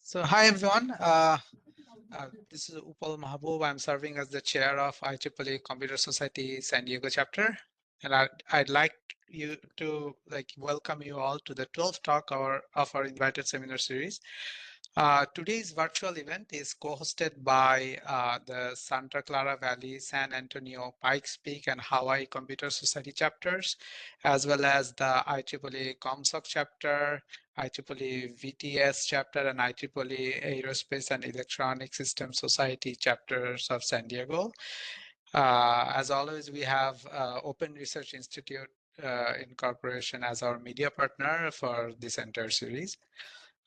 So hi everyone. This is Upal Mahbub. I'm serving as the chair of IEEE Computer Society San Diego chapter, and I'd like you to welcome you all to the 12th talk of our invited seminar series. Today's virtual event is co-hosted by the Santa Clara Valley, San Antonio, Pikes Peak, and Hawaii Computer Society chapters, as well as the IEEE ComSoc chapter, IEEE VTS chapter, and IEEE Aerospace and Electronic Systems Society chapters of San Diego. As always, we have Open Research Institute Incorporation as our media partner for this entire series.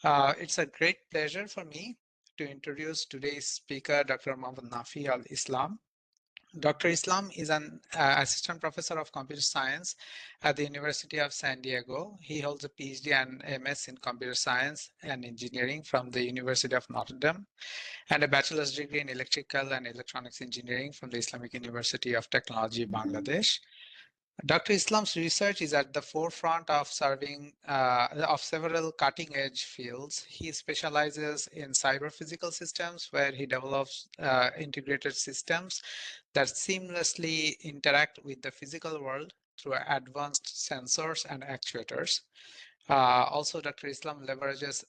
It's a great pleasure for me to introduce today's speaker, Dr. Mohammad Nafi Al-Islam. Dr. Islam is an assistant professor of computer science at the University of San Diego. He holds a PhD and MS in computer science and engineering from the University of Notre Dame, and a bachelor's degree in electrical and electronics engineering from the Islamic University of Technology, Bangladesh. Dr. Islam's research is at the forefront of several cutting-edge fields. He specializes in cyber-physical systems, where he develops integrated systems that seamlessly interact with the physical world through advanced sensors and actuators. Also, Dr. Islam leverages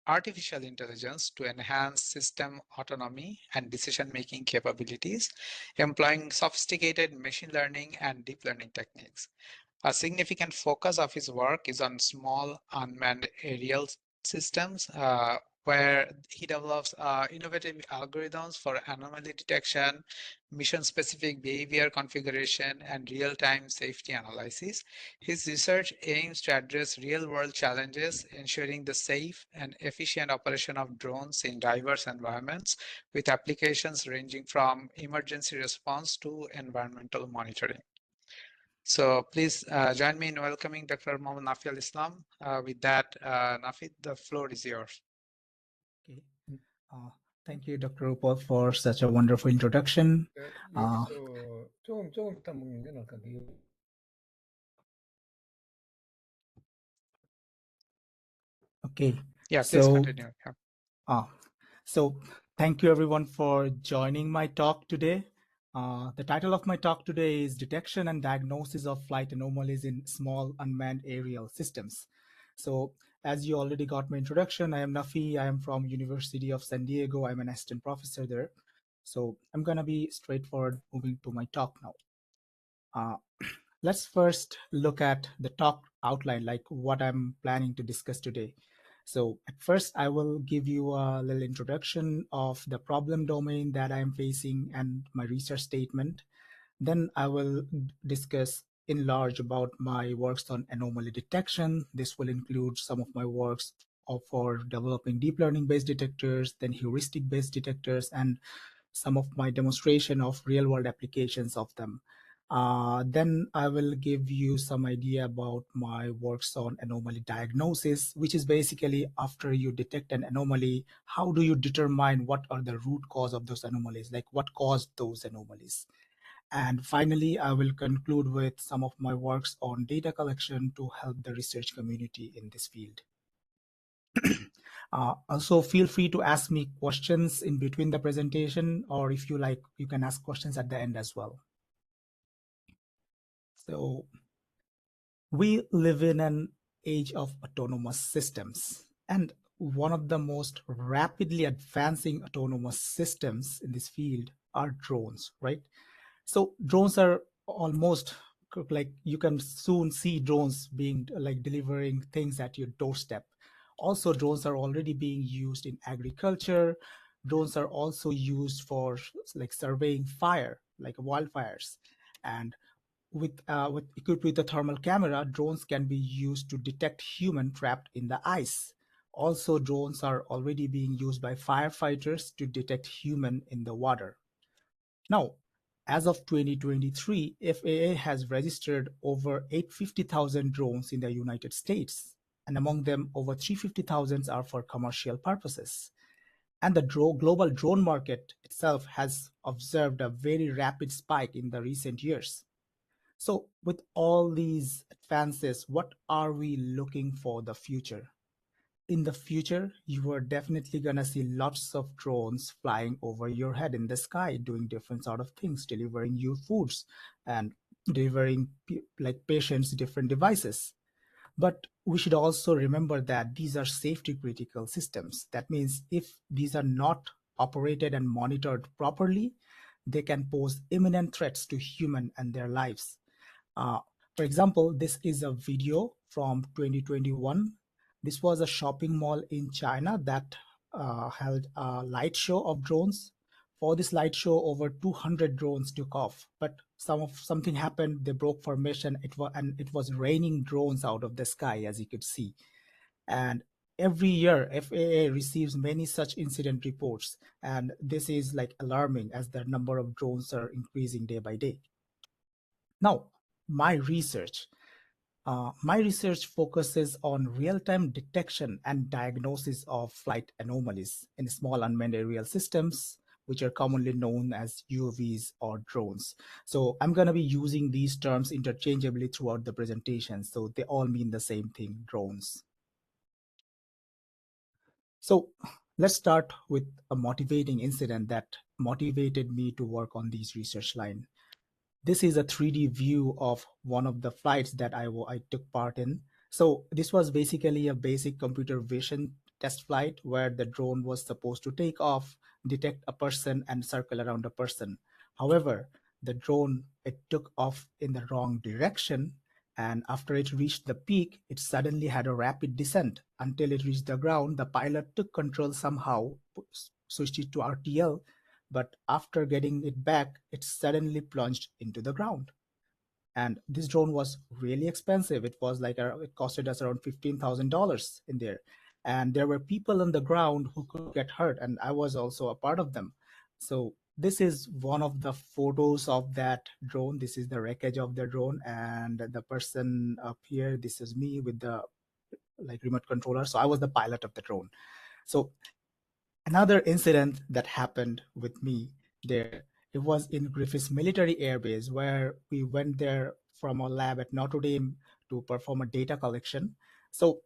artificial intelligence to enhance system autonomy and decision-making capabilities, employing sophisticated machine learning and deep learning techniques. A significant focus of his work is on small unmanned aerial systems, where he develops innovative algorithms for anomaly detection, mission-specific behavior configuration, and real-time safety analysis. His research aims to address real-world challenges, ensuring the safe and efficient operation of drones in diverse environments, with applications ranging from emergency response to environmental monitoring. So please join me in welcoming Dr. Mohammad Nafi Al-Islam. With that, Nafi, the floor is yours. Okay. Thank you, Dr. Upal, for such a wonderful introduction. Okay. Yeah, please continue. So thank you everyone for joining my talk today. The title of my talk today is Detection and Diagnosis of Flight Anomalies in Small Unmanned Aerial Systems. So as you already got my introduction, I am Nafi. I am from University of San Diego. I'm an assistant professor there. So I'm going to be straightforward moving to my talk now. Let's first look at the talk outline, like what I'm planning to discuss today. So at first, I will give you a little introduction of the problem domain that I'm facing and my research statement. Then I will discuss in large about my works on anomaly detection. This will include some of my works for developing deep learning based detectors, then heuristic based detectors, and some of my demonstration of real world applications of them. Then I will give you some idea about my works on anomaly diagnosis, which is basically after you detect an anomaly, how do you determine what are the root cause of those anomalies, like what caused those anomalies. And finally, I will conclude with some of my works on data collection to help the research community in this field. Also, feel free to ask me questions in between the presentation, or if you like, you can ask questions at the end as well. So we live in an age of autonomous systems, and one of the most rapidly advancing autonomous systems in this field are drones, right? So drones are almost like you can soon see drones being like delivering things at your doorstep. Also, drones are already being used in agriculture. Drones are also used for like surveying fire, like wildfires. And with equipped with a thermal camera, drones can be used to detect human trapped in the ice. Also, drones are already being used by firefighters to detect human in the water. Now, as of 2023, FAA has registered over 850,000 drones in the United States, and among them, over 350,000 are for commercial purposes. And the global drone market itself has observed a very rapid spike in the recent years. So with all these advances, what are we looking for the future? in the future, you are definitely gonna see lots of drones flying over your head in the sky, doing different sort of things, delivering you foods and delivering like patients different devices. But we should also remember that these are safety critical systems. That means if these are not operated and monitored properly, they can pose imminent threats to human and their lives. Uh, for example, this is a video from 2021. This was a shopping mall in China that held a light show of drones. For this light show, over 200 drones took off, but something happened. They broke formation. It was raining drones out of the sky, as you could see. And every year, FAA receives many such incident reports, and this is like alarming as the number of drones are increasing day by day. Now, my research. My research focuses on real-time detection and diagnosis of flight anomalies in small unmanned aerial systems, which are commonly known as UAVs or drones. So I'm going to be using these terms interchangeably throughout the presentation, so they all mean the same thing, drones. So let's start with a motivating incident that motivated me to work on these research line. This is a 3D view of one of the flights that I took part in. So this was basically a basic computer vision test flight where the drone was supposed to take off, detect a person, and circle around a person. However, the drone, it took off in the wrong direction, and after it reached the peak, it suddenly had a rapid descent. Until it reached the ground, the pilot took control somehow, switched it to RTL, but after getting it back, it suddenly plunged into the ground. And this drone was really expensive. It was like it costed us around $15,000 in there. And there were people on the ground who could get hurt, and I was also a part of them. So this is one of the photos of that drone. This is the wreckage of the drone, and the person up here, this is me with the like remote controller. So I was the pilot of the drone. So another incident that happened with me there, it was in Griffiths Military Air Base, where we went there from a lab at Notre Dame to perform a data collection. So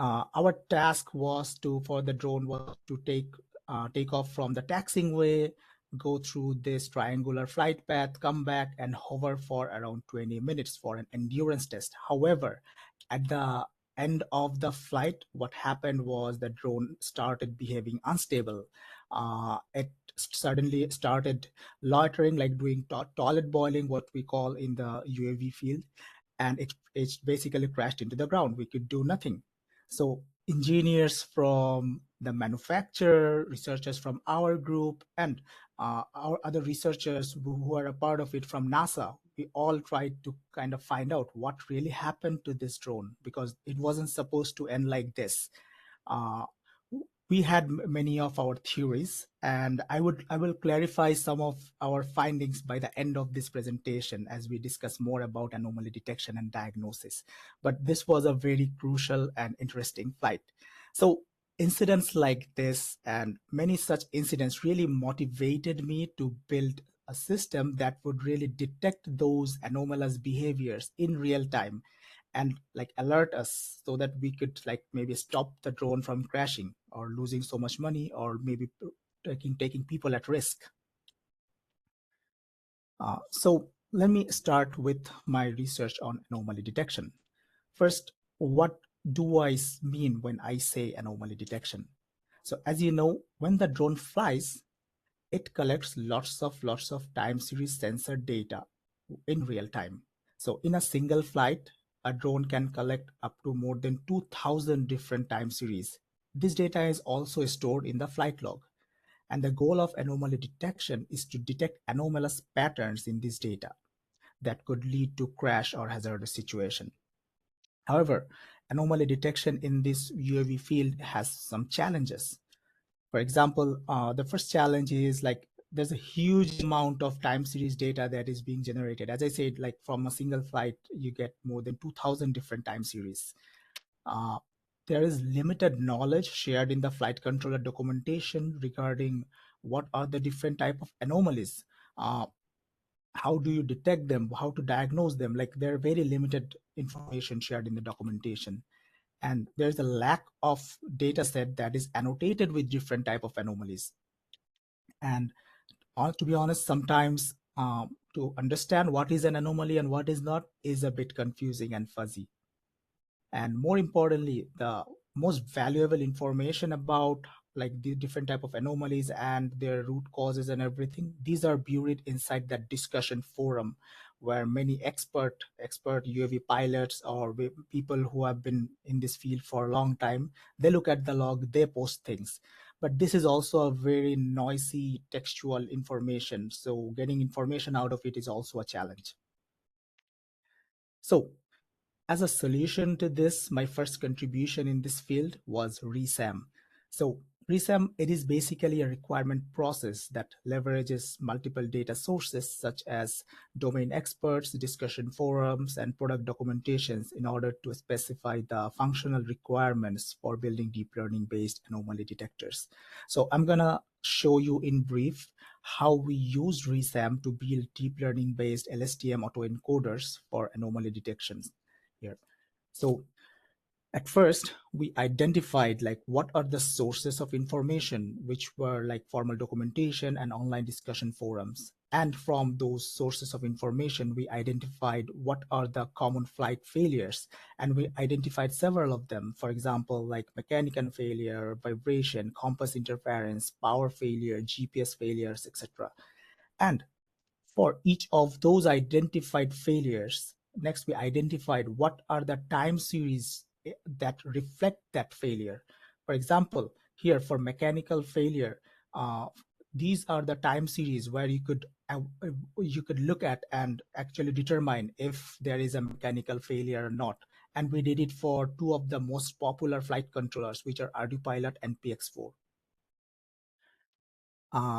our task was to for the drone was to take off from the taxiing way, go through this triangular flight path, come back and hover for around 20 minutes for an endurance test. However, at the end of the flight, what happened was the drone started behaving unstable. It suddenly started loitering, like doing toilet boiling, what we call in the UAV field, and it basically crashed into the ground. We could do nothing. So engineers from the manufacturer, researchers from our group, and our other researchers who are a part of it from NASA, we all tried to kind of find out what really happened to this drone, because it wasn't supposed to end like this. Uh, we had many of our theories, and I will clarify some of our findings by the end of this presentation as we discuss more about anomaly detection and diagnosis. But this was a very crucial and interesting flight. So incidents like this and many such incidents really motivated me to build a system that would really detect those anomalous behaviors in real time and like alert us so that we could like maybe stop the drone from crashing or losing so much money, or maybe taking people at risk. So let me start with my research on anomaly detection. First, what do I mean when I say anomaly detection? So as you know, when the drone flies, it collects lots of time series sensor data in real time. So in a single flight, a drone can collect up to more than 2,000 different time series. This data is also stored in the flight log. And the goal of anomaly detection is to detect anomalous patterns in this data that could lead to crash or hazardous situation. However, anomaly detection in this UAV field has some challenges. For example, the first challenge is like there's a huge amount of time series data that is being generated. As I said, like from a single flight, you get more than 2,000 different time series. Uh, there is limited knowledge shared in the flight controller documentation regarding what are the different type of anomalies. How do you detect them? How to diagnose them? Like there are very limited information shared in the documentation. and there's a lack of data set that is annotated with different type of anomalies. And to be honest, sometimes to understand what is an anomaly and what is not is a bit confusing and fuzzy. And more importantly, the most valuable information about like the different type of anomalies and their root causes and everything, these are buried inside that discussion forum where many expert UAV pilots or people who have been in this field for a long time, they look at the log, they post things. But this is also a very noisy textual information, so getting information out of it is also a challenge. So as a solution to this, my first contribution in this field was RESAM. So RESAM, it is basically a requirement process that leverages multiple data sources such as domain experts, discussion forums, and product documentations in order to specify the functional requirements for building deep learning-based anomaly detectors. So I'm gonna show you in brief how we used RESAM to build deep learning-based LSTM autoencoders for anomaly detections here. So at first, we identified like what are the sources of information, which were like formal documentation and online discussion forums. And from those sources of information, we identified what are the common flight failures. And we identified several of them. For example, like mechanical failure, vibration, compass interference, power failure, GPS failures, etc. And for each of those identified failures, next we identified what are the time series that reflect that failure. For example, here for mechanical failure, these are the time series where you could look at and actually determine if there is a mechanical failure or not. And we did it for two of the most popular flight controllers, which are ArduPilot and PX4.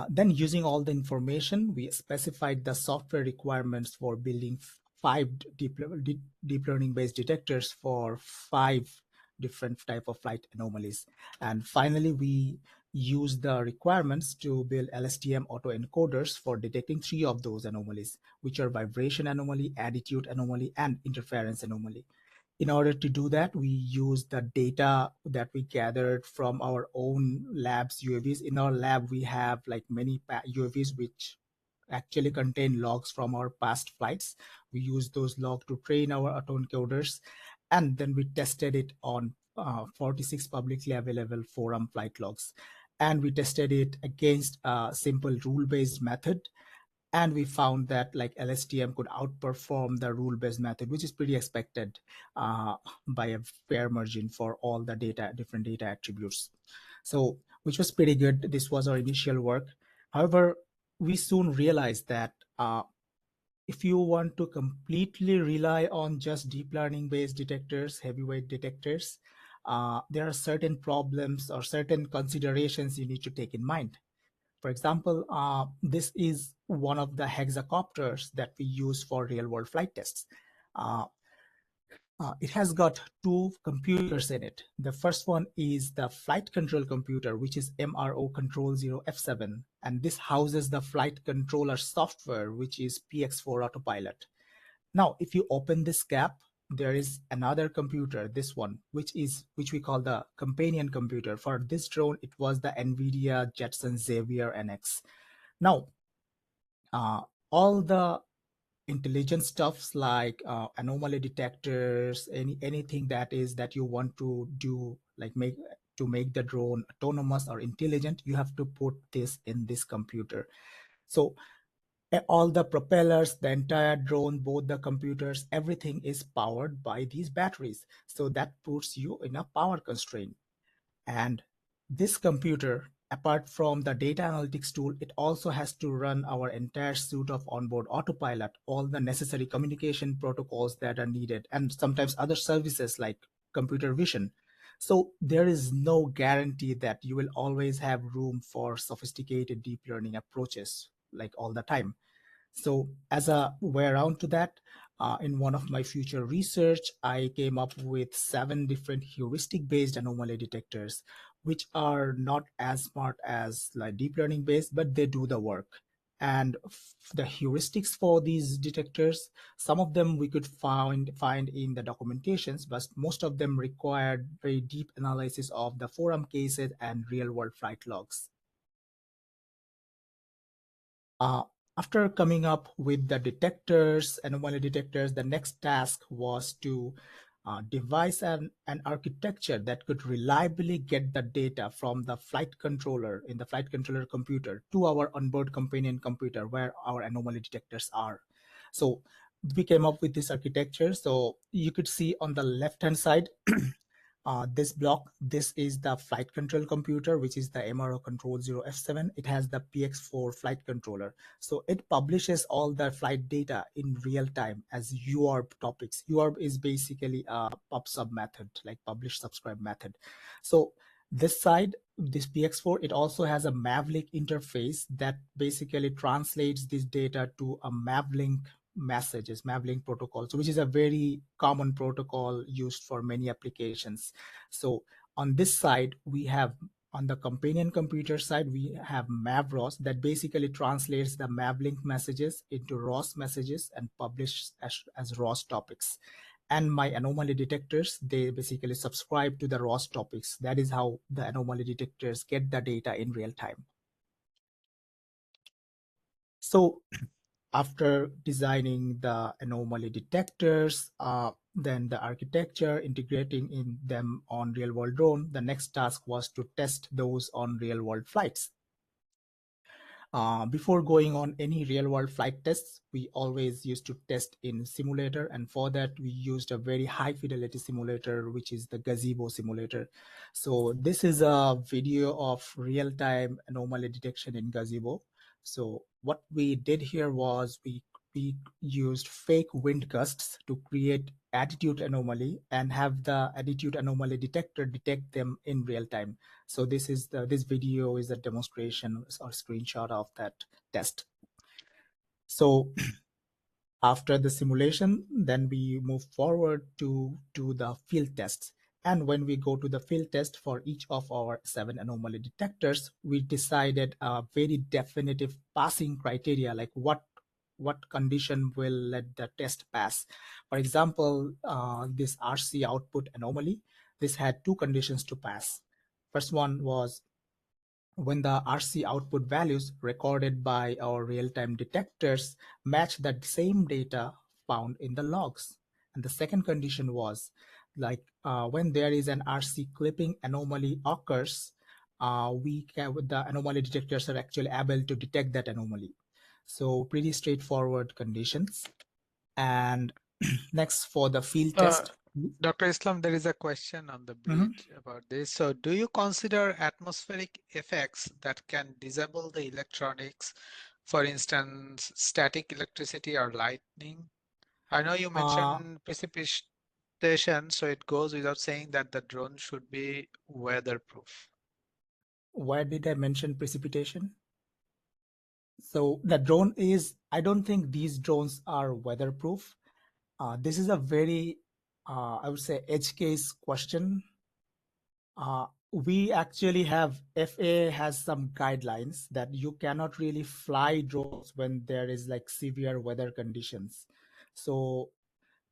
Then using all the information, we specified the software requirements for building five deep learning based detectors for 5 different type of flight anomalies. And finally, we used the requirements to build LSTM autoencoders for detecting 3 of those anomalies, which are vibration anomaly, attitude anomaly, and interference anomaly. In order to do that, we use the data that we gathered from our own labs UAVs. In our lab, we have like many UAVs which actually contain logs from our past flights. We use those logs to train our autoencoders, and then we tested it on 46 publicly available forum flight logs. And we tested it against a simple rule-based method, and we found that like LSTM could outperform the rule-based method, which is pretty expected by a fair margin for all the different data attributes. So, which was pretty good. This was our initial work. However, we soon realized that if you want to completely rely on just deep learning-based detectors, heavyweight detectors, there are certain problems or certain considerations you need to take in mind. For example, this is one of the hexacopters that we use for real-world flight tests. It has got 2 computers in it. The first one is the flight control computer, which is MRO Control 0 F7. And this houses the flight controller software, which is PX4 Autopilot. Now, if you open this gap, there is another computer, this one, which we call the companion computer. For this drone, it was the NVIDIA Jetson Xavier NX. Now, all the intelligent stuffs like anomaly detectors, anything that you want to do, like make the drone autonomous or intelligent, you have to put this in this computer. So all the propellers, the entire drone, both the computers, everything is powered by these batteries. So that puts you in a power constraint. And this computer, apart from the data analytics tool, it also has to run our entire suite of onboard autopilot, all the necessary communication protocols that are needed, and sometimes other services like computer vision. So there is no guarantee that you will always have room for sophisticated deep learning approaches like all the time. So as a way around to that, in one of my future research, I came up with 7 different heuristic-based anomaly detectors, which are not as smart as like deep learning based, but they do the work. And the heuristics for these detectors, some of them we could find in the documentations, but most of them required very deep analysis of the forum cases and real world flight logs. Uh, After coming up with the detectors, anomaly detectors, the next task was to devise an architecture that could reliably get the data from the flight controller in the flight controller computer to our onboard companion computer where our anomaly detectors are. So we came up with this architecture. So you could see on the left hand side, this block, this is the flight control computer, which is the MRO control 0F7. It has the PX4 flight controller. So it publishes all the flight data in real time as UARB topics. UARB is basically a pub/sub method, like publish subscribe method. So this side, this PX4, it also has a Mavlink interface that basically translates this data to a Mavlink messages, Mavlink protocol, so which is a very common protocol used for many applications. So on this side, we have, on the companion computer side, we have MavROS that basically translates the Mavlink messages into ROS messages and publishes as ROS topics. And my anomaly detectors, they basically subscribe to the ROS topics. That is how the anomaly detectors get the data in real time. So after designing the anomaly detectors, then the architecture, integrating in them on real world drone, the next task was to test those on real world flights. Before going on any real world flight tests, we always used to test in simulator. And for that, we used a very high fidelity simulator, which is the Gazebo simulator. So this is a video of real time anomaly detection in Gazebo. So what we did here was we used fake wind gusts to create attitude anomaly and have the attitude anomaly detector detect them in real time. So this video is a demonstration or screenshot of that test. So after the simulation, then we move forward to the field tests. And when we go to the field test for each of our 7 anomaly detectors, we decided a very definitive passing criteria, like what condition will let the test pass. For example, this RC output anomaly, this had 2 conditions to pass. First one was when the RC output values recorded by our real-time detectors match that same data found in the logs. And the second condition was like when there is an RC clipping anomaly occurs, the anomaly detectors are actually able to detect that anomaly. So pretty straightforward conditions. And next for the field test. Dr. Islam, there is a question on the Mhm. bridge about this. So, do you consider atmospheric effects that can disable the electronics, for instance, static electricity or lightning? I know you Uh, mentioned precipitation, so it goes without saying that the drone should be weatherproof. where did I mention precipitation? So the drone is, I don't think these drones are weatherproof. This is a very, I would say, edge case question. We actually have, FAA has some guidelines that you cannot really fly drones when there is like severe weather conditions. So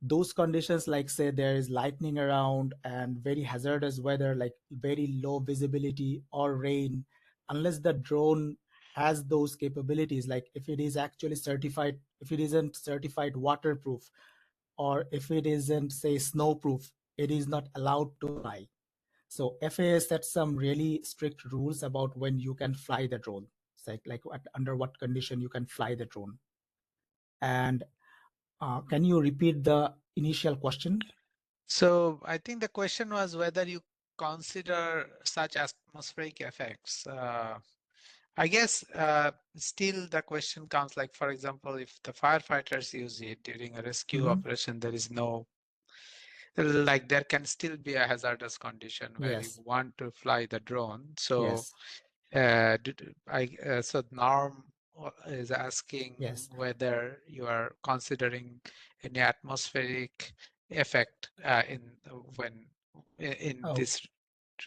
those conditions, like say there is lightning around and very hazardous weather, like very low visibility or rain, unless the drone has those capabilities, like if it is actually certified, if it isn't certified waterproof, or if it isn't say snowproof, it is not allowed to fly. So FAA set some really strict rules about when you can fly the drone. It's like under what condition you can fly the drone. And can you repeat the initial question? So, I think the question was whether you consider such atmospheric effects. I guess still the question comes like, for example, if the firefighters use it during a rescue Mhm. operation, there is no, like there can still be a hazardous condition where you Yes, want to fly the drone. So, yes, so Norm is asking yes. whether you are considering any atmospheric effect when in Oh, this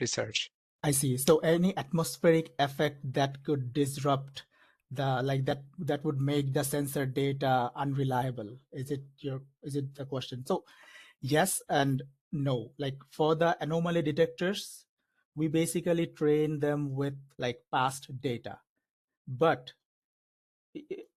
research. I see. So any atmospheric effect that could disrupt that would make the sensor data unreliable? Is it the question? So yes and no. Like for the anomaly detectors, we basically train them with like past data. But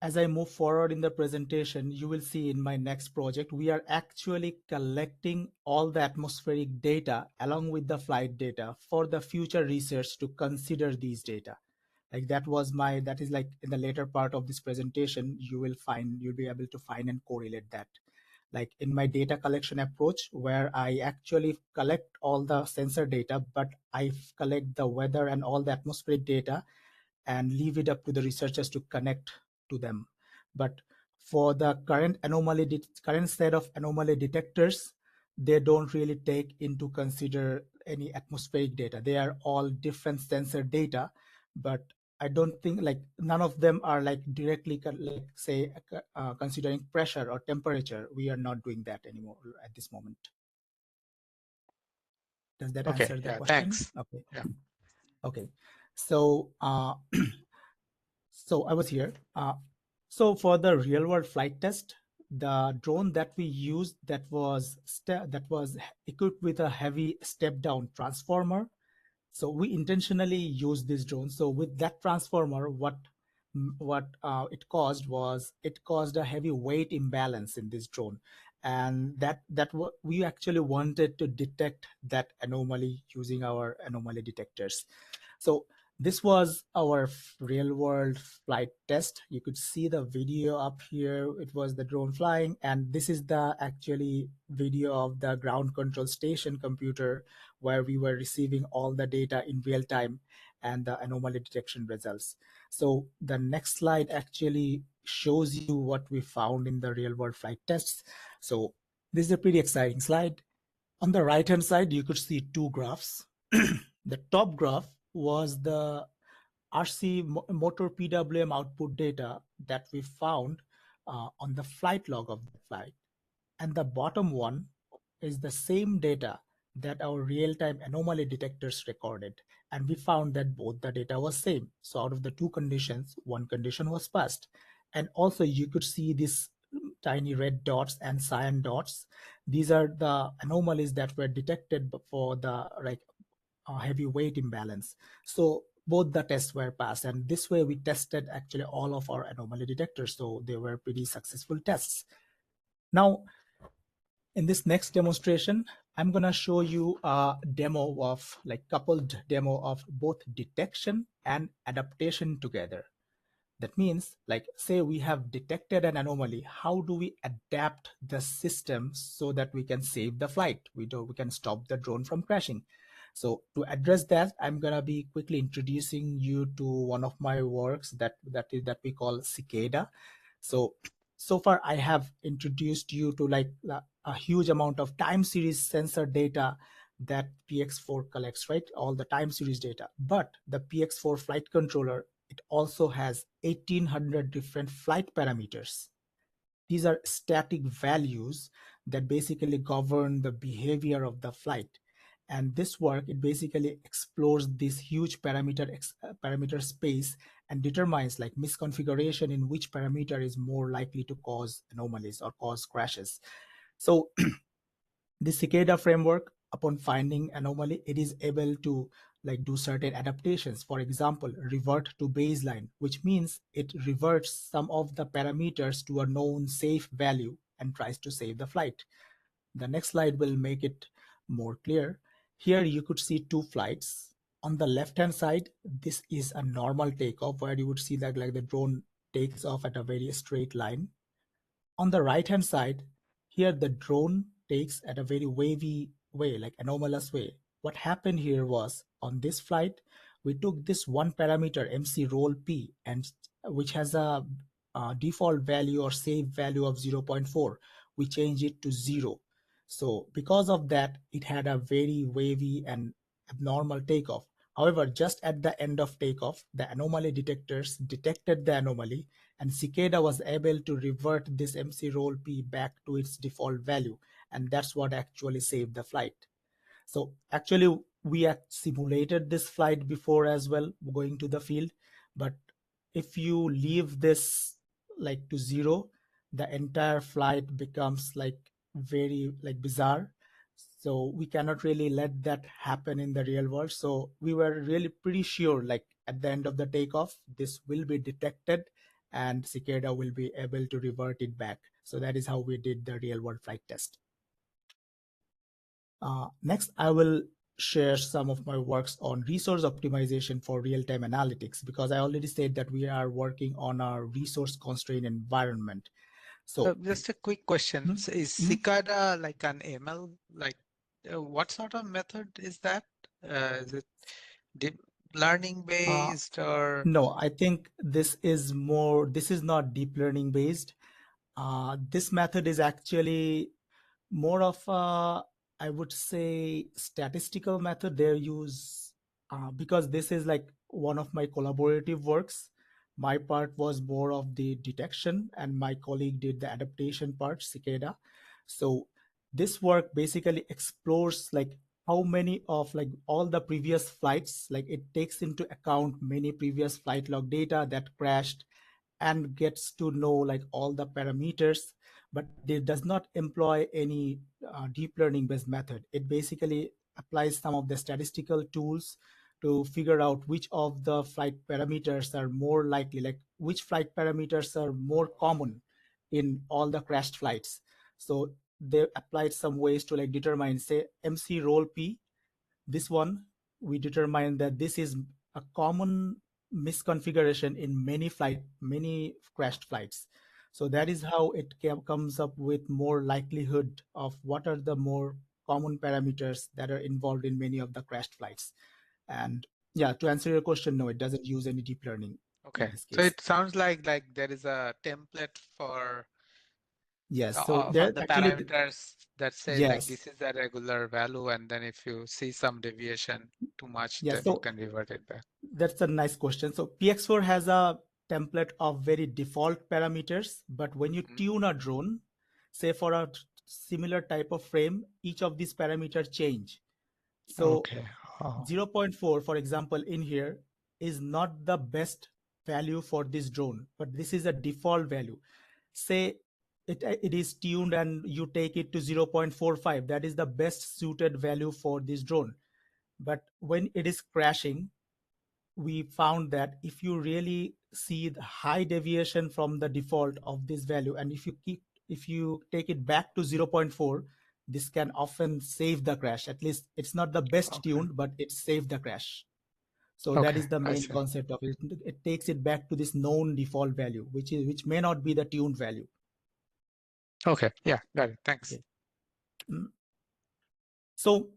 as I move forward in the presentation, you will see in my next project, we are actually collecting all the atmospheric data along with the flight data for the future research to consider these data. Like that is like in the later part of this presentation, you'll be able to find and correlate that. Like in my data collection approach, where I actually collect all the sensor data, but I collect the weather and all the atmospheric data and leave it up to the researchers to connect to them. But for the current set of anomaly detectors, they don't really take into consider any atmospheric data. They are all different sensor data, but I don't think like none of them are like directly like say considering pressure or temperature. We are not doing that anymore at this moment. Does that Okay, answer the yeah, question? thanks. Okay. Yeah. Okay. So so I was here. So for the real world flight test, the drone that we used that was equipped with a heavy step down transformer. So we intentionally used this drone. So with that transformer, what it caused a heavy weight imbalance in this drone, and we actually wanted to detect that anomaly using our anomaly detectors. So this was our real world flight test. You could see the video up here. It was the drone flying, and this is the actually video of the ground control station computer where we were receiving all the data in real time and the anomaly detection results. So the next slide actually shows you what we found in the real world flight tests. So this is a pretty exciting slide. On the right hand side, you could see two graphs. The top graph was the RC motor PWM output data that we found on the flight log of the flight. And the bottom one is the same data that our real-time anomaly detectors recorded. And we found that both the data was same. So out of the two conditions, one condition was passed. And also you could see these tiny red dots and cyan dots. These are the anomalies that were detected for the like heavy weight imbalance. So both the tests were passed, and this way we tested actually all of our anomaly detectors. So they were pretty successful tests. Now, in this next demonstration, I'm gonna show you a demo of like coupled demo of both detection and adaptation together. That means, like, say we have detected an anomaly, how do we adapt the system so that we can save the flight? We can stop the drone from crashing. So to address that, I'm gonna be quickly introducing you to one of my works that we call Cicada. So far I have introduced you to like a huge amount of time series sensor data that PX4 collects, right? All the time series data. But the PX4 flight controller, it also has 1800 different flight parameters. These are static values that basically govern the behavior of the flight. And this work, it basically explores this huge parameter space and determines like misconfiguration in which parameter is more likely to cause anomalies or cause crashes. So the Cicada framework, upon finding anomaly, it is able to like do certain adaptations. For example, revert to baseline, which means it reverts some of the parameters to a known safe value and tries to save the flight. The next slide will make it more clear. Here you could see two flights. On the left hand side, this is a normal takeoff where you would see that like the drone takes off at a very straight line. On the right hand side, here the drone takes at a very wavy way, like anomalous way. What happened here was on this flight, we took this one parameter MC roll P, and which has a default value or save value of 0.4. We changed it to 0. So because of that, it had a very wavy and abnormal takeoff. However, just at the end of takeoff, the anomaly detectors detected the anomaly, and Cicada was able to revert this MC roll P back to its default value, and that's what actually saved the flight. So actually, we simulated this flight before as well, going to the field, but if you leave this like to zero, the entire flight becomes like very like bizarre. So we cannot really let that happen in the real world. So we were really pretty sure like at the end of the takeoff, this will be detected and Cicada will be able to revert it back. So that is how we did the real world flight test. Next, I will share some of my works on resource optimization for real-time analytics, because I already said that we are working on a resource constrained environment. So Just a quick question. mhm, So is mhm. Cicada like an ML? Like, what sort of method is that? Is it deep learning Uh, based or? no, I think this is not deep learning based. This method is actually more of a, I would say, statistical method. They use because this is like one of my collaborative works. My part was more of the detection, and my colleague did the adaptation part, Cicada. So this work basically explores like how many of like all the previous flights, like it takes into account many previous flight log data that crashed and gets to know like all the parameters, but it does not employ any deep learning based method. It basically applies some of the statistical tools to figure out which of the flight parameters are more likely, like which flight parameters are more common in all the crashed flights. So they applied some ways to like determine, say, MC roll P. This one, we determine that this is a common misconfiguration in many crashed flights. So that is how it comes up with more likelihood of what are the more common parameters that are involved in many of the crashed flights. And yeah, to answer your question, no, it doesn't use any deep learning in Okay, this so case. it sounds like there is a template Yes, so for there the actually, parameters that say like yes, this is a regular value, and then if you see some deviation too much, yes. then you So can revert it back. that's a nice question. So PX4 has a template of very default parameters, but when you Mhm. tune a drone, say for a similar type of frame, each of these parameters change. So Okay. Oh, 0.4, for example, in here is not the best value for this drone, but this is a default value. Say it is tuned and you take it to 0.45. That is the best suited value for this drone. But when it is crashing, we found that if you really see the high deviation from the default of this value, and if you take it back to 0.4, this can often save the crash. At least it's not the best okay. tuned, but it saved the crash. So that Okay, is the I main see. concept of it. It takes it back to this known default value, which may not be the tuned value. Okay, yeah, got it. Thanks. Okay. Mm. So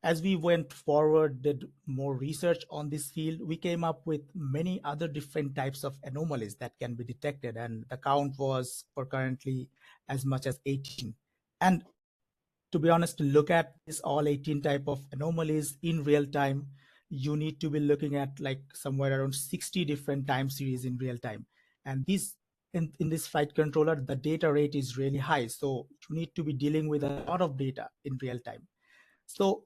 as we went forward, did more research on this field, we came up with many other different types of anomalies that can be detected, and the count was for currently as much as 18. And to be honest, to look at this all 18 type of anomalies in real time, you need to be looking at like somewhere around 60 different time series in real time. And these in this flight controller, the data rate is really high. So you need to be dealing with a lot of data in real time. So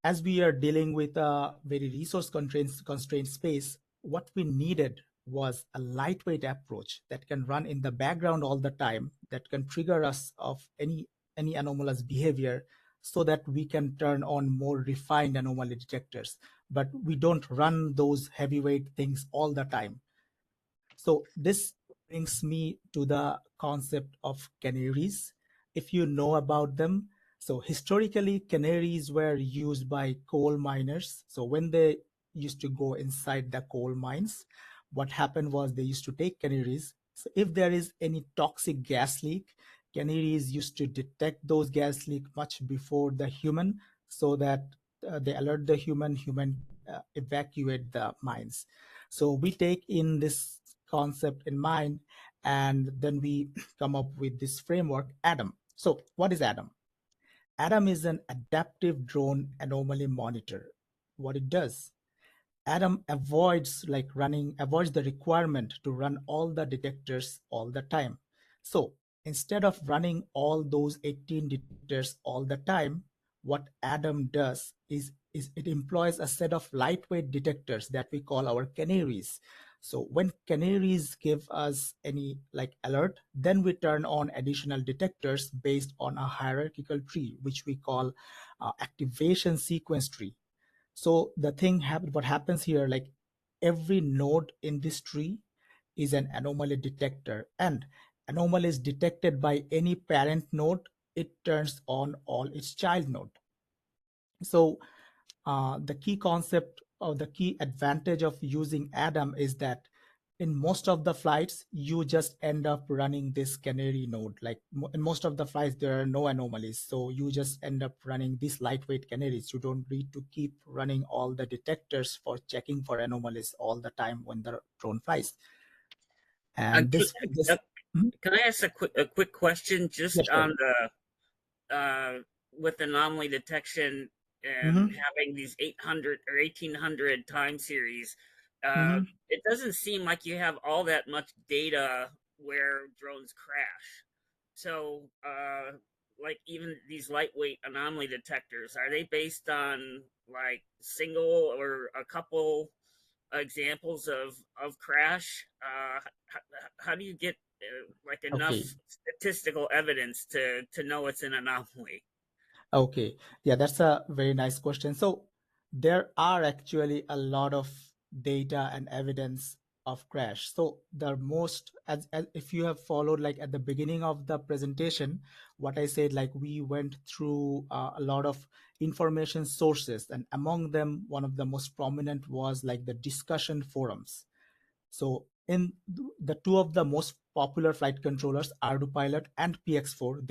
as we are dealing with a very resource constrained space, what we needed was a lightweight approach that can run in the background all the time, that can trigger us of any anomalous behavior, so that we can turn on more refined anomaly detectors. But we don't run those heavyweight things all the time. So this brings me to the concept of canaries. If you know about them, so historically canaries were used by coal miners. So when they used to go inside the coal mines, what happened was they used to take canaries. So if there is any toxic gas leak, canaries used to detect those gas leak much before the human, so that they alert the human evacuate the mines. So we take in this concept in mind, and then we come up with this framework, Adam. So what is Adam? Adam is an adaptive drone anomaly monitor. What it does, Adam avoids the requirement to run all the detectors all the time. So instead of running all those 18 detectors all the time, what Adam does is it employs a set of lightweight detectors that we call our canaries. So when canaries give us any like alert, then we turn on additional detectors based on a hierarchical tree, which we call activation sequence tree. So the what happens here, like every node in this tree is an anomaly detector, and anomalies detected by any parent node, it turns on all its child node. So the key concept or the key advantage of using Adam is that in most of the flights, you just end up running this canary node. Like in most of the flights, there are no anomalies. So you just end up running these lightweight canaries. You don't need to keep running all the detectors for checking for anomalies all the time when the drone flies. Uh, And can, this uh, can I ask a quick question yeah, just sure. on the with anomaly detection and Mm-hmm. having these 800 or 1800 time series? Mm-hmm. It doesn't seem like you have all that much data where drones crash. So, like even these lightweight anomaly detectors, are they based on like single or a couple examples of crash? How do you get like enough Okay. statistical evidence to know it's an anomaly? Okay, yeah, that's a very nice question. So there are actually a lot of data and evidence of crash. So the most, as if you have followed like at the beginning of the presentation, what I said, like we went through a lot of information sources, and among them, one of the most prominent was like the discussion forums. So in the two of the most popular flight controllers, ArduPilot and PX4,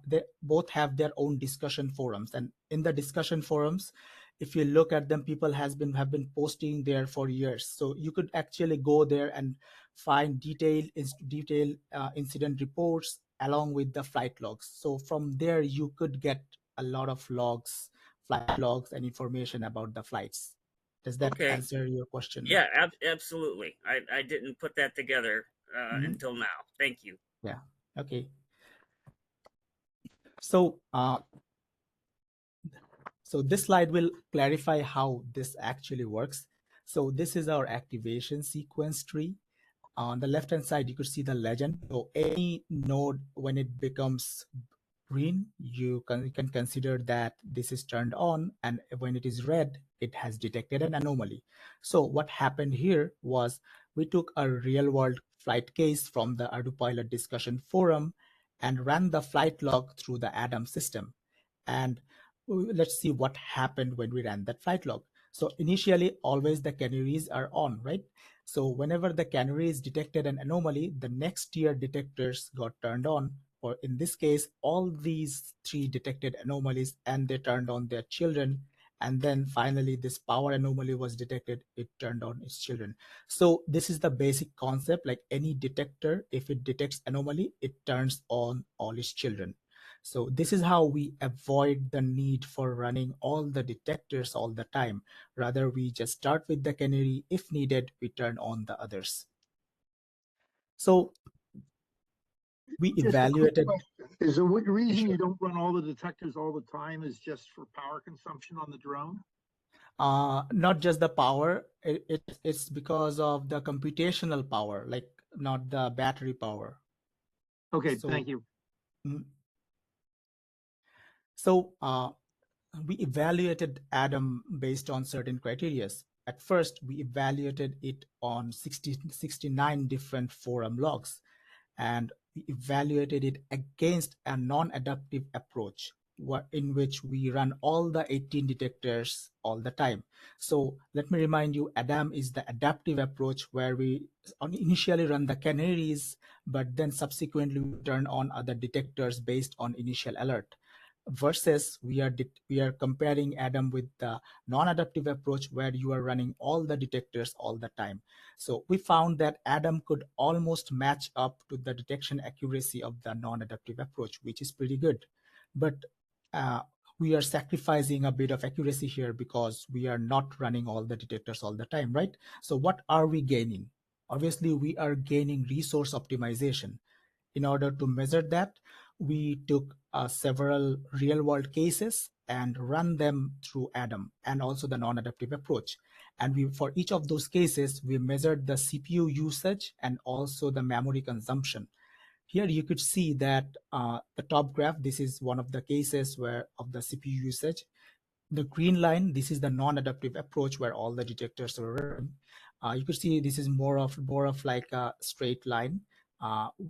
they both have their own discussion forums. And in the discussion forums, if you look at them, people have been posting there for years. So you could actually go there and find detailed incident reports along with the flight logs. So from there, you could get a lot of logs, flight logs, and information about the flights. Does that Okay, answer your question? yeah, absolutely. I didn't put that together Mhm. until now. Thank you. Yeah. Okay. So, so this slide will clarify how this actually works. So this is our activation sequence tree. On the left-hand side, you could see the legend. So any node, when it becomes green, you can consider that this is turned on, and when it is red, it has detected an anomaly. So what happened here was we took a real-world flight case from the ArduPilot discussion forum and ran the flight log through the Adam system. And let's see what happened when we ran that flight log. So initially, always the canaries are on, right? So whenever the canaries detected an anomaly, the next tier detectors got turned on. Or in this case, all these three detected anomalies and they turned on their children. And then finally, this power anomaly was detected, it turned on its children. So this is the basic concept, like any detector, if it detects anomaly, it turns on all its children. So this is how we avoid the need for running all the detectors all the time. Rather, we just start with the canary. If needed, we turn on the others. So we Just a quick evaluated. question. Is the reason Sure. you don't run all the detectors all the time is just for power consumption on the drone? Not just the power, it's because of the computational power, like not the battery power. Okay, So, thank you. mm, so we evaluated Adam based on certain criteria. At first, we evaluated it on 69 different forum logs, and we evaluated it against a non-adaptive approach in which we run all the 18 detectors all the time. So let me remind you, Adam is the adaptive approach where we initially run the canaries, but then subsequently we turn on other detectors based on initial alert. Versus we are comparing Adam with the non-adaptive approach where you are running all the detectors all the time. So we found that Adam could almost match up to the detection accuracy of the non-adaptive approach, which is pretty good. But uh, we are sacrificing a bit of accuracy here because we are not running all the detectors all the time, right? So what are we gaining? Obviously, we are gaining resource optimization. In order to measure that, we took several real-world cases and run them through Adam and also the non-adaptive approach. And for each of those cases, we measured the CPU usage and also the memory consumption. Here you could see that the top graph, this is one of the cases where of the CPU usage. The green line, this is the non-adaptive approach where all the detectors are running. You could see this is more of like a straight line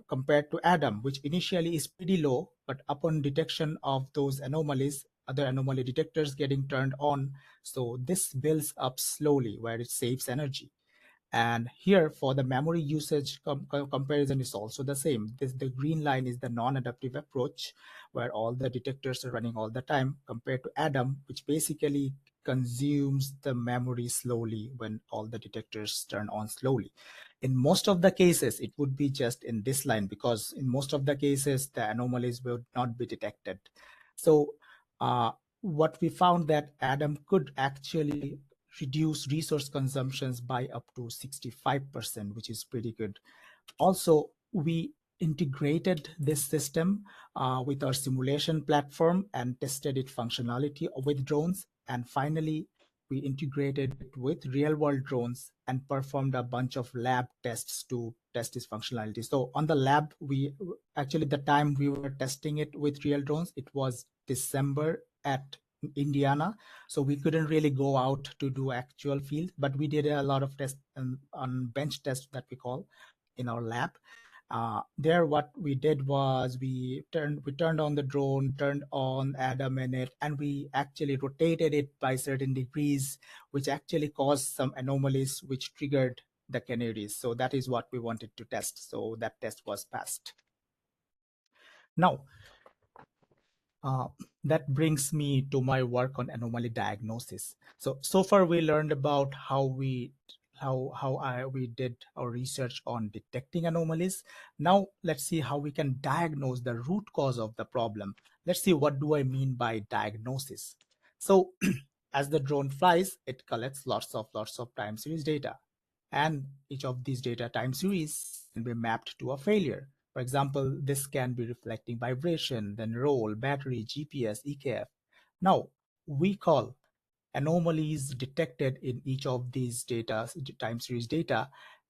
compared to Adam, which initially is pretty low, but upon detection of those anomalies, other anomaly detectors getting turned on, so this builds up slowly where it saves energy. And here for the memory usage comparison is also the same. The green line is the non-adaptive approach where all the detectors are running all the time compared to Adam, which basically consumes the memory slowly when all the detectors turn on slowly. In most of the cases, it would be just in this line because in most of the cases, the anomalies will not be detected. So what we found that Adam could actually reduce resource consumptions by up to 65%, which is pretty good. Also, we integrated this system with our simulation platform and tested its functionality with drones. And finally, we integrated it with real-world drones and performed a bunch of lab tests to test its functionality. So on the lab, we actually, the time we were testing it with real drones, it was December at Indiana. So we couldn't really go out to do actual field, but we did a lot of tests on bench tests that we call in our lab. There, what we did was we turned on the drone, turned on Adam in it, and we actually rotated it by certain degrees, which actually caused some anomalies, which triggered the canaries. So that is what we wanted to test. So that test was passed. Now, that brings me to my work on anomaly diagnosis. So far we learned about how we did our research on detecting anomalies. Now let's see how we can diagnose the root cause of the problem. Let's see, what do I mean by diagnosis? So as the drone flies, it collects lots of time series data, and each of these data time series can be mapped to a failure. For example, this can be reflecting vibration, then roll, battery, GPS, EKF. Now, we call anomalies detected in each of these data, time series data,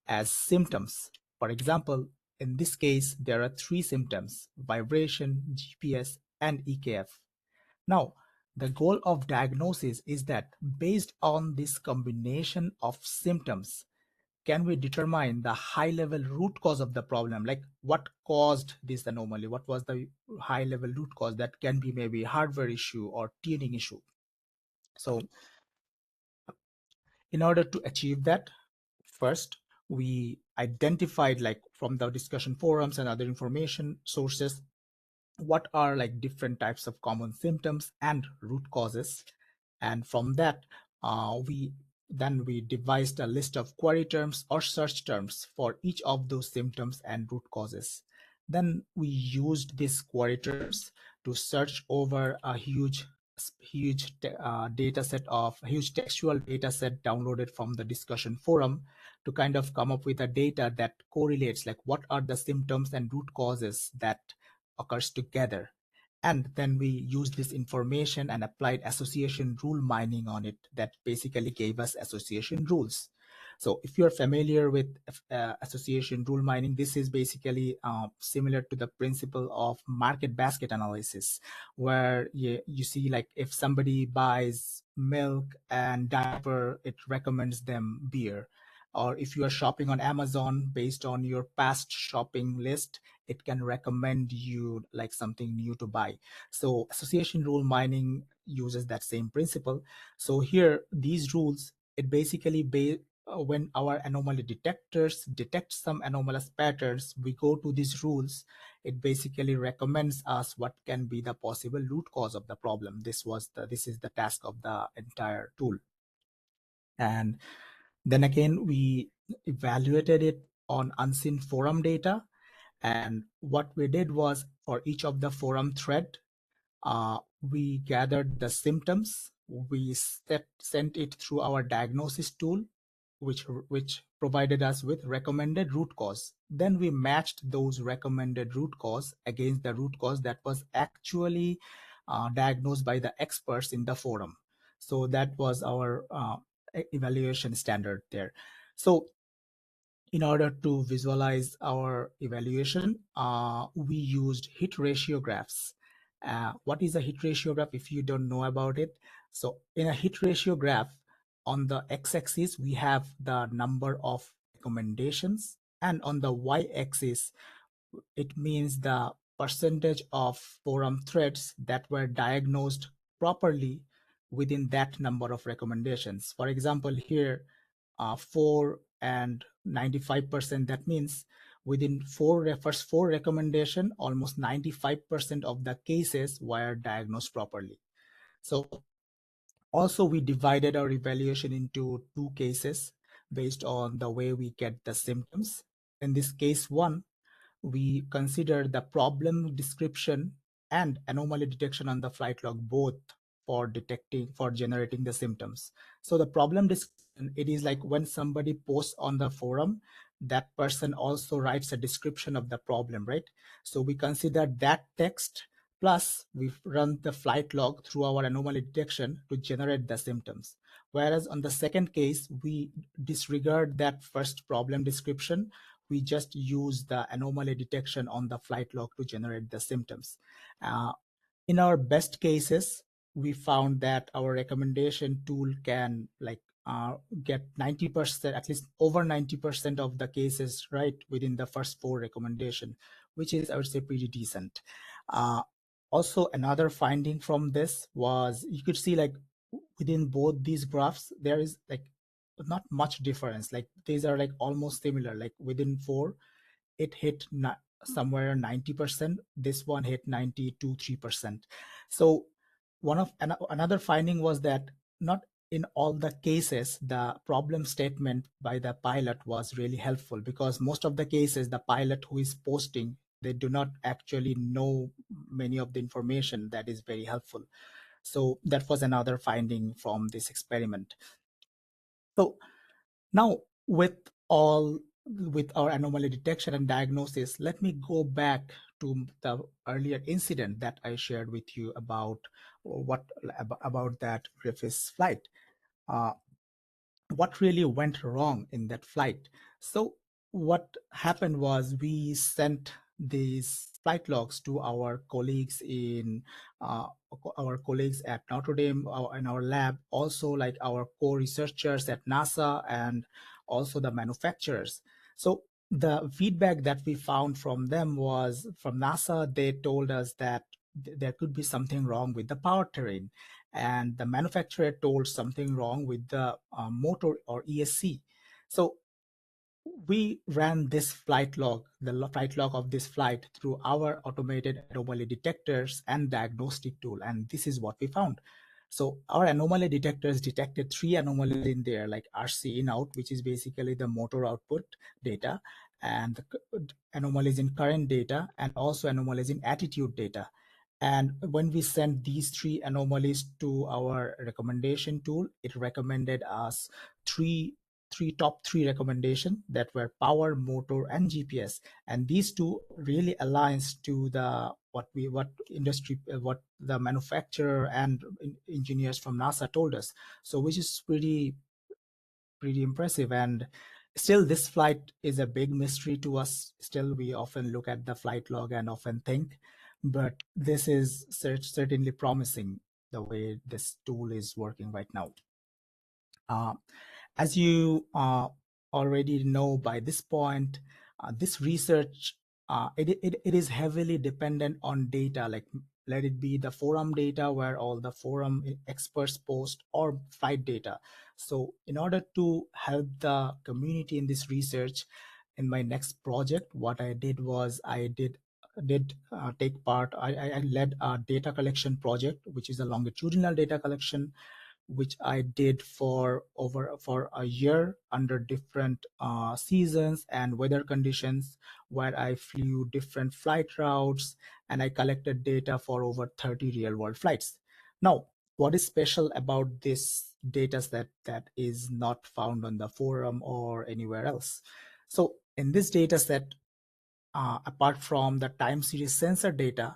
as symptoms. For example, in this case, there are 3 symptoms: vibration, GPS, and EKF. Now, the goal of diagnosis is that based on this combination of symptoms, can we determine the high-level root cause of the problem? Like, what caused this anomaly? What was the high-level root cause? That can be maybe hardware issue or tuning issue. So in order to achieve that, first, we identified, like from the discussion forums and other information sources, what are like different types of common symptoms and root causes. And from that, we devised a list of query terms or search terms for each of those symptoms and root causes. Then we used these query terms to search over a huge textual data set downloaded from the discussion forum to kind of come up with a data that correlates, like what are the symptoms and root causes that occurs together. And then we used this information and applied association rule mining on it that basically gave us association rules. So if you're familiar with association rule mining, this is basically similar to the principle of market basket analysis, where you see, like, if somebody buys milk and diaper, it recommends them beer. Or if you are shopping on Amazon, based on your past shopping list, it can recommend you like something new to buy. So association rule mining uses that same principle. So here, these rules, it basically when our anomaly detectors detect some anomalous patterns, we go to these rules. It basically recommends us what can be the possible root cause of the problem. This is the task of the entire tool. And then again, we evaluated it on unseen forum data. And what we did was, for each of the forum thread, we gathered the symptoms. We sent it through our diagnosis tool, which provided us with recommended root cause. Then we matched those recommended root cause against the root cause that was actually diagnosed by the experts in the forum. So that was our evaluation standard there. So in order to visualize our evaluation, we used hit ratio graphs. What is a hit ratio graph if you don't know about it? So in a hit ratio graph, on the x-axis, we have the number of recommendations, and on the y-axis, it means the percentage of forum threads that were diagnosed properly within that number of recommendations. For example, here, 4 and 95%, that means within first four recommendation, almost 95% of the cases were diagnosed properly. So also we divided our evaluation into two cases based on the way we get the symptoms. In this case one, we consider the problem description and anomaly detection on the flight log both for generating the symptoms. So the problem description, it is like when somebody posts on the forum, that person also writes a description of the problem, right? So we consider that text, plus we run the flight log through our anomaly detection to generate the symptoms. Whereas on the second case, we disregard that first problem description. We just use the anomaly detection on the flight log to generate the symptoms. In our best cases, we found that our recommendation tool can get 90%, at least over 90% of the cases right within the first four recommendation, which is, I would say, pretty decent. Also, another finding from this was you could see like within both these graphs, there is like not much difference. Like these are like almost similar. Like within 4, it hit somewhere 90%. This one hit 92.3%. So another finding was that not in all the cases the problem statement by the pilot was really helpful, because most of the cases the pilot who is posting, they do not actually know many of the information that is very helpful. So that was another finding from this experiment. So now with our anomaly detection and diagnosis, let me go back to the earlier incident that I shared with you about that Griffiths flight. What really went wrong in that flight? So what happened was we sent these flight logs to our colleagues at Notre Dame in our lab, also like our co-researchers at NASA and also the manufacturers. So the feedback that we found from them was, from NASA, they told us that there could be something wrong with the powertrain, and the manufacturer told something wrong with the motor or ESC. So we ran this flight log, the flight log of this flight, through our automated anomaly detectors and diagnostic tool, and this is what we found. So our anomaly detectors detected 3 anomalies in there, like RC in out, which is basically the motor output data, and the anomalies in current data, and also anomalies in attitude data. And when we sent these 3 anomalies to our recommendation tool, it recommended us top three recommendations that were power, motor, and GPS. And these two really aligns to what the manufacturer and engineers from NASA told us. So which is pretty impressive. And still, this flight is a big mystery to us. Still, we often look at the flight log and often think, but this is certainly promising the way this tool is working right now. As you already know by this point, this research, it is heavily dependent on data, like let it be the forum data where all the forum experts post, or flight data. So in order to help the community in this research, in my next project, what I did was I led a data collection project, which is a longitudinal data collection, which I did for a year under different seasons and weather conditions, where I flew different flight routes and I collected data for over 30 real world flights. Now, what is special about this data set that is not found on the forum or anywhere else? So in this data set, apart from the time series sensor data,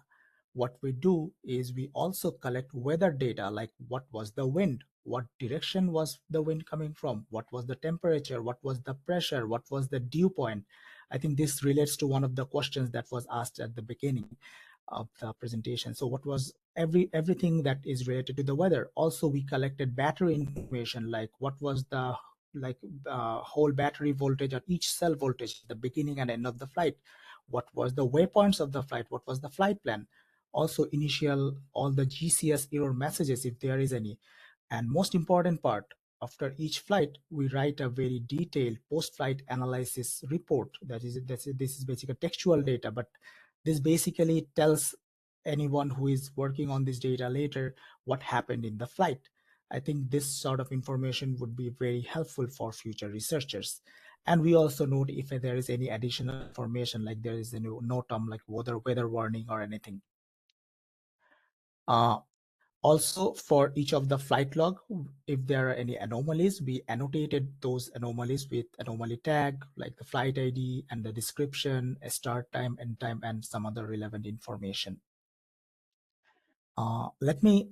what we do is we also collect weather data, like what was the wind, what direction was the wind coming from, what was the temperature, what was the pressure, what was the dew point. I think this relates to one of the questions that was asked at the beginning of the presentation. So what was everything that is related to the weather. Also, we collected battery information, like what was the whole battery voltage or each cell voltage at the beginning and end of the flight, what was the waypoints of the flight, what was the flight plan, also initial all the GCS error messages if there is any. And most important part, after each flight we write a very detailed post-flight analysis report. This is basically textual data, but this basically tells anyone who is working on this data later what happened in the flight. I think this sort of information would be very helpful for future researchers. And we also note if there is any additional information, like there is a note on like weather warning or anything. Also, for each of the flight log, if there are any anomalies, we annotated those anomalies with anomaly tag, like the flight ID and the description, a start time, end time, and some other relevant information. Let me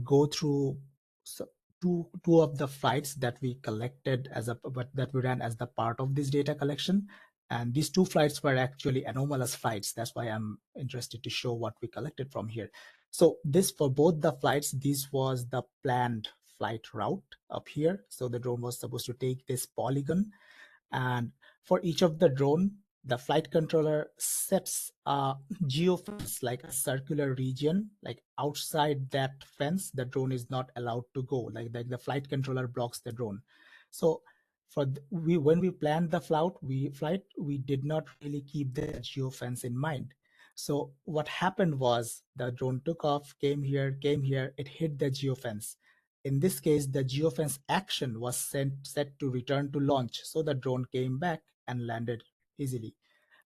go through two of the flights that we collected that we ran as the part of this data collection. And these two flights were actually anomalous flights. That's why I'm interested to show what we collected from here. So this, for both the flights, this was the planned flight route up here. So the drone was supposed to take this polygon, and for each of the drone, the flight controller sets a geofence, like a circular region, like outside that fence, the drone is not allowed to go. Like the flight controller blocks the drone. So when we planned the flight, we did not really keep the geofence in mind. So what happened was the drone took off, came here, it hit the geofence. In this case, the geofence action was set to return to launch, so the drone came back and landed easily.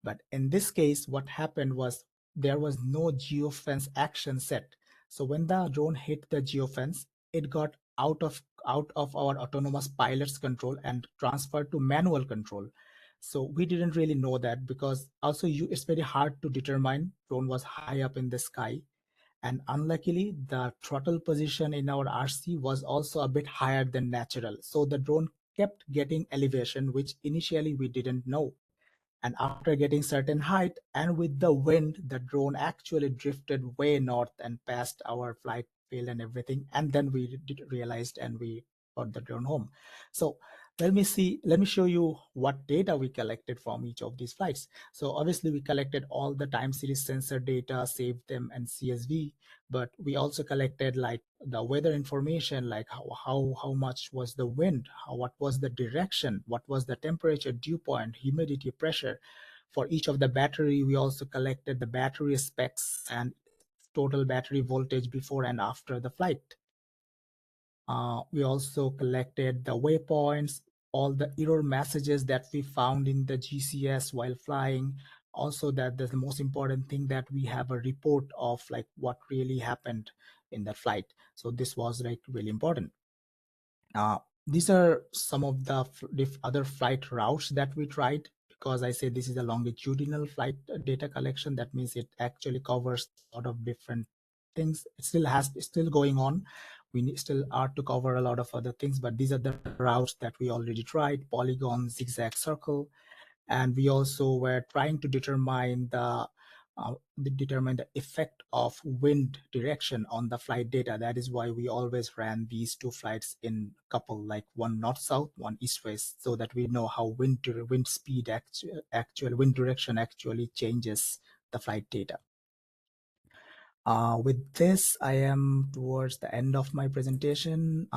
But in this case, what happened was there was no geofence action set. So when the drone hit the geofence, it got out of our autonomous pilot's control and transferred to manual control. So we didn't really know that, because also it's very hard to determine. Drone was high up in the sky. And unluckily, the throttle position in our RC was also a bit higher than natural. So the drone kept getting elevation, which initially we didn't know. And after getting certain height and with the wind, the drone actually drifted way north and past our flight field and everything. And then we realized and we got the drone home. So let me show you what data we collected from each of these flights. So obviously we collected all the time series sensor data, saved them in CSV, but we also collected like the weather information, like how much was the wind, what was the direction, what was the temperature, dew point, humidity, pressure. For each of the battery, we also collected the battery specs and total battery voltage before and after the flight. We also collected the waypoints, all the error messages that we found in the GCS while flying. Also, that the most important thing, that we have a report of like what really happened in that flight. So this was like really important. These are some of the other flight routes that we tried, because I say this is a longitudinal flight data collection. That means it actually covers a lot of different things. It's still going on. We still are to cover a lot of other things, but these are the routes that we already tried: polygon, zigzag, circle. And we also were trying to determine the effect of wind direction on the flight data. That is why we always ran these two flights in couple, like one north-south, one east-west, so that we know how wind speed actual wind direction actually changes the flight data. With this, I am towards the end of my presentation.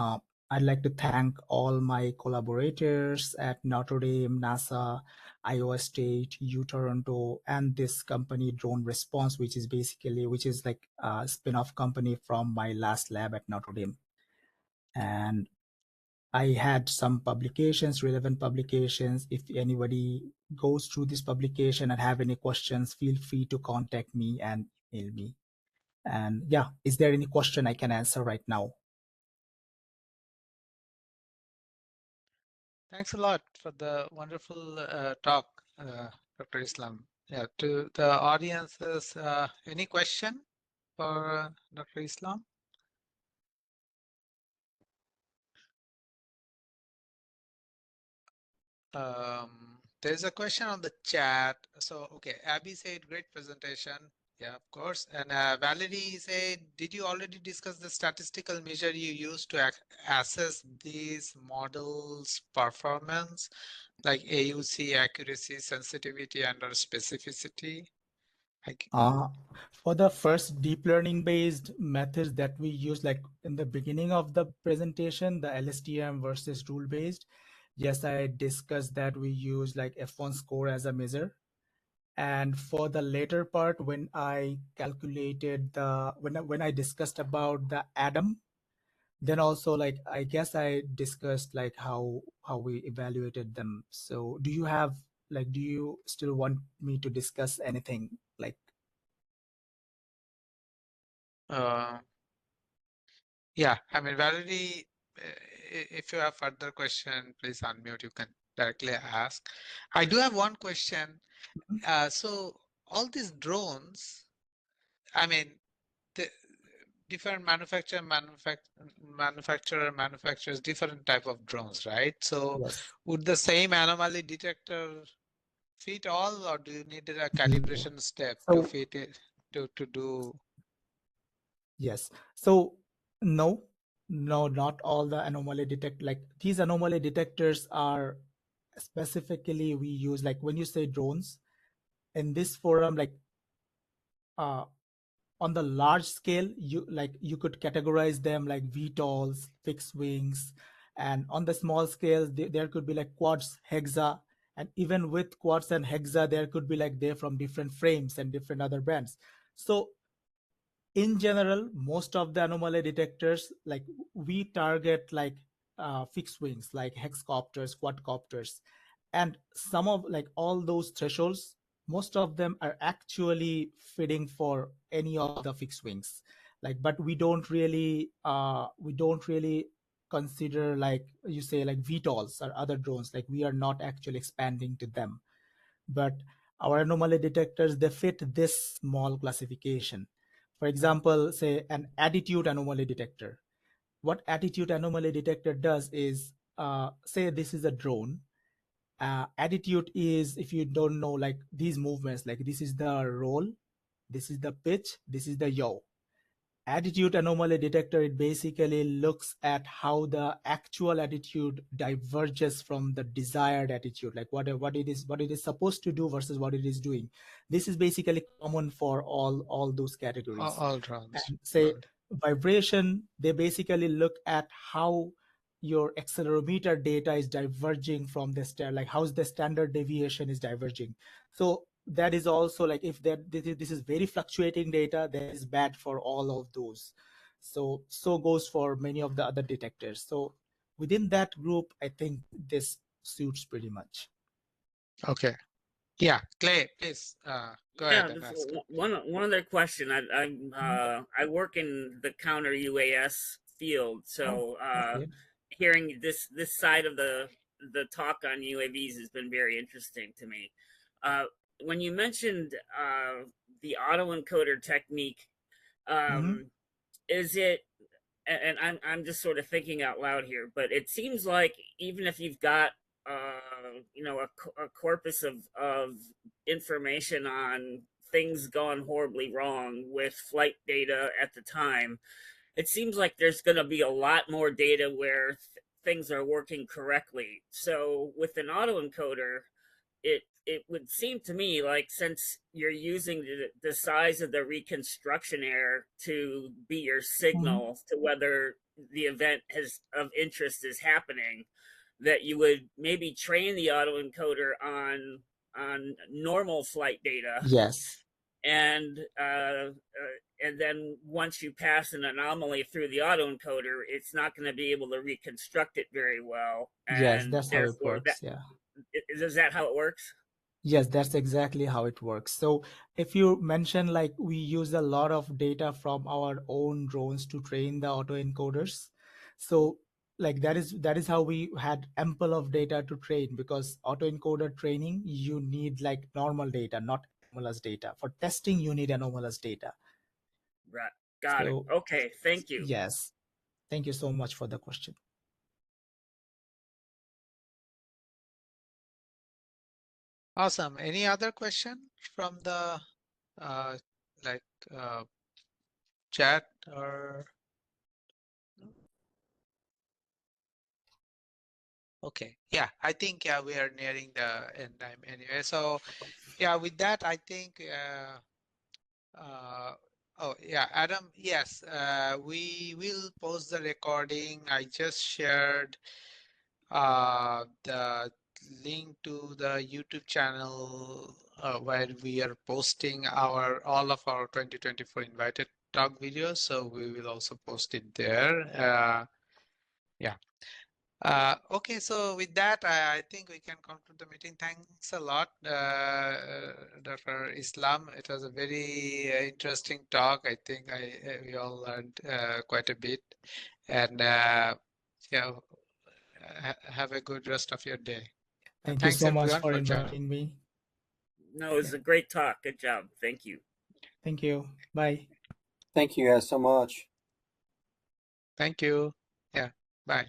I'd like to thank all my collaborators at Notre Dame, NASA, Iowa State, UToronto, and this company Drone Response, which is like a spin-off company from my last lab at Notre Dame. And I had some publications, relevant publications. If anybody goes through this publication and have any questions, feel free to contact me and email me. And yeah, is there any question I can answer right now? Thanks a lot for the wonderful talk, Dr. Islam. Yeah, to the audiences, any question for Dr. Islam? There's a question on the chat. So, okay, Abby said, great presentation. Yeah, of course. And Valerie said, did you already discuss the statistical measure you use to assess these models' performance, like AUC, accuracy, sensitivity, and or specificity? For the first deep learning based methods that we use, like in the beginning of the presentation, the LSTM versus rule based, yes, I discussed that we use like F1 score as a measure. And for the later part, when I calculated the, when I discussed about the atom, then also like, I guess I discussed like how we evaluated them. So do you have, like, do you still want me to discuss anything like? Yeah, I mean, Valerie, if you have further question, please unmute. You can directly ask. I do have one question. So all these drones, I mean, the different manufacturer manufactures different type of drones, right? So Yes. would the same anomaly detector fit all, or do you need a No. calibration step to So fit it to do? yes. So no, not all the anomaly detect, like these anomaly detectors are specifically we use, like when you say drones in this forum, like uh on the large scale, you could categorize them like VTOLs, fixed wings, and on the small scale, there could be like quads, hexa, and even with quads and hexa, there could be like they're from different frames and different other brands. So in general, most of the anomaly detectors, like we target like fixed wings, like hexcopters, quadcopters, and some of like all those thresholds, most of them are actually fitting for any of the fixed wings. Like, but we don't really consider, like you say, like VTOLs or other drones. Like we are not actually expanding to them, but our anomaly detectors, they fit this small classification. For example, say an attitude anomaly detector. What attitude anomaly detector does is, say this is a drone. Attitude is, if you don't know, like these movements, like this is the roll, this is the pitch, this is the yaw. Attitude anomaly detector, it basically looks at how the actual attitude diverges from the desired attitude, like what it is supposed to do versus what it is doing. This is basically common for all those categories. All drones? And say vibration, they basically look at how your accelerometer data is diverging from the like how's the standard deviation is diverging. So that is also like, if this is very fluctuating data, that is bad for all of those. So goes for many of the other detectors. So within that group, I think this suits pretty much. Okay. Yeah, Clay, please go Yeah, ahead and ask. one other question. I work in the counter UAS field, so Okay. hearing this side of the talk on UAVs has been very interesting to me. When you mentioned the autoencoder technique, is it? And I'm just sort of thinking out loud here, but it seems like even if you've got a corpus of information on things gone horribly wrong with flight data at the time, it seems like there's going to be a lot more data where things are working correctly. So with an autoencoder, it would seem to me like, since you're using the size of the reconstruction error to be your signal to whether the event of interest is happening, that you would maybe train the autoencoder on normal flight data, Yes. and then once you pass an anomaly through the autoencoder, it's not going to be able to reconstruct it very well, Yes, and that's how it therefore works. Yeah. is that how it works? Yes, that's exactly how it works. So if you mention, like we use a lot of data from our own drones to train the autoencoders. So like that is how we had ample of data to train, because autoencoder training, you need like normal data, not anomalous data. For testing, you need anomalous data. Right. Got it. So Okay. Thank you. yes, thank you so much for the question. Awesome. Any other question from the like chat or? Okay. Yeah, I think we are nearing the end time anyway. So yeah, with that, I think oh yeah, Adam, yes, we will post the recording. I just shared the link to the YouTube channel where we are posting all of our 2024 invited talk videos. So we will also post it there. Yeah. Okay, so with that, I think we can conclude the meeting. Thanks a lot, Dr. Islam. It was a very interesting talk. I think we all learned quite a bit. And yeah, have a good rest of your day. And Thank you thanks so much everyone for for joining. inviting me. No, it was a great talk. Good job. Thank you. Thank you. Bye. Thank you guys so much. Thank you. Yeah, bye.